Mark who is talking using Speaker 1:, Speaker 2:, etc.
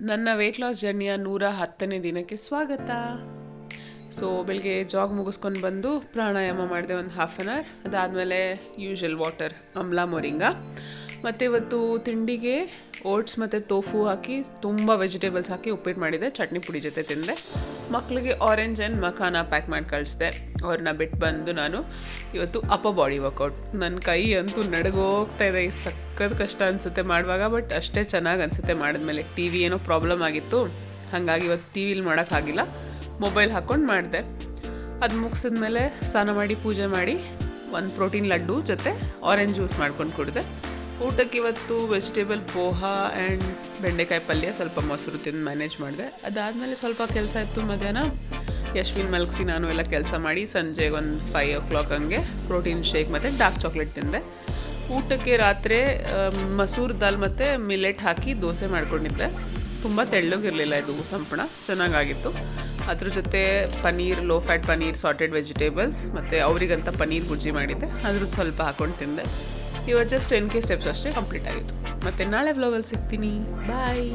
Speaker 1: ನನ್ನ weight loss ಜರ್ನಿಯ 110ನೇ ದಿನಕ್ಕೆ ಸ್ವಾಗತ. ಸೊ ಬೆಳಗ್ಗೆ ಜಾಗ್ ಮುಗಿಸ್ಕೊಂಡು ಬಂದು ಪ್ರಾಣಾಯಾಮ ಮಾಡಿದೆ ಒಂದು ಹಾಫ್ ಆನ್ ಅವರ್. ಅದಾದಮೇಲೆ ಯೂಶುವಲ್ ವಾಟರ್, ಆಮ್ಲಾ ಮೊರಿಂಗ. ಮತ್ತು ಇವತ್ತು ತಿಂಡಿಗೆ ಓಟ್ಸ್ ಮತ್ತು ತೋಫು ಹಾಕಿ ತುಂಬ ವೆಜಿಟೇಬಲ್ಸ್ ಹಾಕಿ ಉಪ್ಪಿಟ್ಟು ಮಾಡಿದೆ, ಚಟ್ನಿ ಪುಡಿ ಜೊತೆ ತಿಂದೆ. ಮಕ್ಕಳಿಗೆ ಆರೆಂಜ್ ಆ್ಯಂಡ್ ಮಖಾನ ಪ್ಯಾಕ್ ಮಾಡಿ ಕಳಿಸಿದೆ. ಅವ್ರನ್ನ ಬಿಟ್ಟು ಬಂದು ನಾನು ಇವತ್ತು ಅಪ್ಪರ್ ಬಾಡಿ ವರ್ಕೌಟ್. ನನ್ನ ಕೈ ಅಂತೂ ನಡಗೋಗ್ತಾ ಇದೆ, ಸಖತ್ ಕಷ್ಟ ಅನಿಸುತ್ತೆ ಮಾಡುವಾಗ, ಬಟ್ ಅಷ್ಟೇ ಚೆನ್ನಾಗಿ ಅನಿಸುತ್ತೆ ಮಾಡಿದ್ಮೇಲೆ. ಟಿ ವಿ ಏನೋ ಪ್ರಾಬ್ಲಮ್ ಆಗಿತ್ತು, ಹಾಗಾಗಿ ಇವತ್ತು ಟಿ ವಿಲಿ ಮಾಡೋಕ್ಕಾಗಿಲ್ಲ, ಮೊಬೈಲ್ ಹಾಕ್ಕೊಂಡು ಮಾಡಿದೆ. ಅದು ಮುಗಿಸಿದ್ಮೇಲೆ ಸ್ನಾನ ಮಾಡಿ ಪೂಜೆ ಮಾಡಿ ಒಂದು ಪ್ರೋಟೀನ್ ಲಡ್ಡು ಜೊತೆ ಆರೆಂಜ್ ಜ್ಯೂಸ್ ಮಾಡ್ಕೊಂಡು ಕುಡಿದೆ. ಊಟಕ್ಕೆ ಇವತ್ತು ವೆಜಿಟೇಬಲ್ ಪೋಹಾ ಆ್ಯಂಡ್ ಬೆಂಡೆಕಾಯಿ ಪಲ್ಯ, ಸ್ವಲ್ಪ ಮೊಸರು ತಿಂದು ಮ್ಯಾನೇಜ್ ಮಾಡಿದೆ. ಅದಾದಮೇಲೆ ಸ್ವಲ್ಪ ಕೆಲಸ ಇತ್ತು ಮಧ್ಯಾಹ್ನ. ಯಶ್ವಿನ್ ಮಲಗಿಸಿ ನಾನು ಎಲ್ಲ ಕೆಲಸ ಮಾಡಿ ಸಂಜೆಗೆ ಒಂದು 5 o'clock ಹಂಗೆ ಪ್ರೋಟೀನ್ ಶೇಕ್ ಮತ್ತು ಡಾರ್ಕ್ ಚಾಕ್ಲೇಟ್ ತಿಂದೆ. ಊಟಕ್ಕೆ ರಾತ್ರಿ ಮಸೂರ್ ದಾಲ್ ಮತ್ತು ಮಿಲೆಟ್ ಹಾಕಿ ದೋಸೆ ಮಾಡ್ಕೊಂಡಿದ್ದೆ. ತುಂಬ ತೆಳ್ಳಗಿರಲಿಲ್ಲ ಇದು ಸಂಪಣ, ಚೆನ್ನಾಗಾಗಿತ್ತು. ಅದ್ರ ಜೊತೆ paneer, low fat paneer, sorted vegetables, ಮತ್ತು ಅವರಿಗಂತ ಪನ್ನೀರ್ ಬುಜ್ಜಿ ಮಾಡಿದ್ದೆ, ಅದ್ರದ್ದು ಸ್ವಲ್ಪ ಹಾಕ್ಕೊಂಡು ತಿಂದೆ. ಇವತ್ತು ಜಸ್ಟ್ 10K ಸ್ಟೆಪ್ಸ್ ಅಷ್ಟೇ ಕಂಪ್ಲೀಟ್ ಆಗಿತ್ತು. ಮತ್ತು ನಾಳೆ ವ್ಲಾಗಲ್ಲಿ ಸಿಗ್ತೀನಿ. ಬಾಯ್.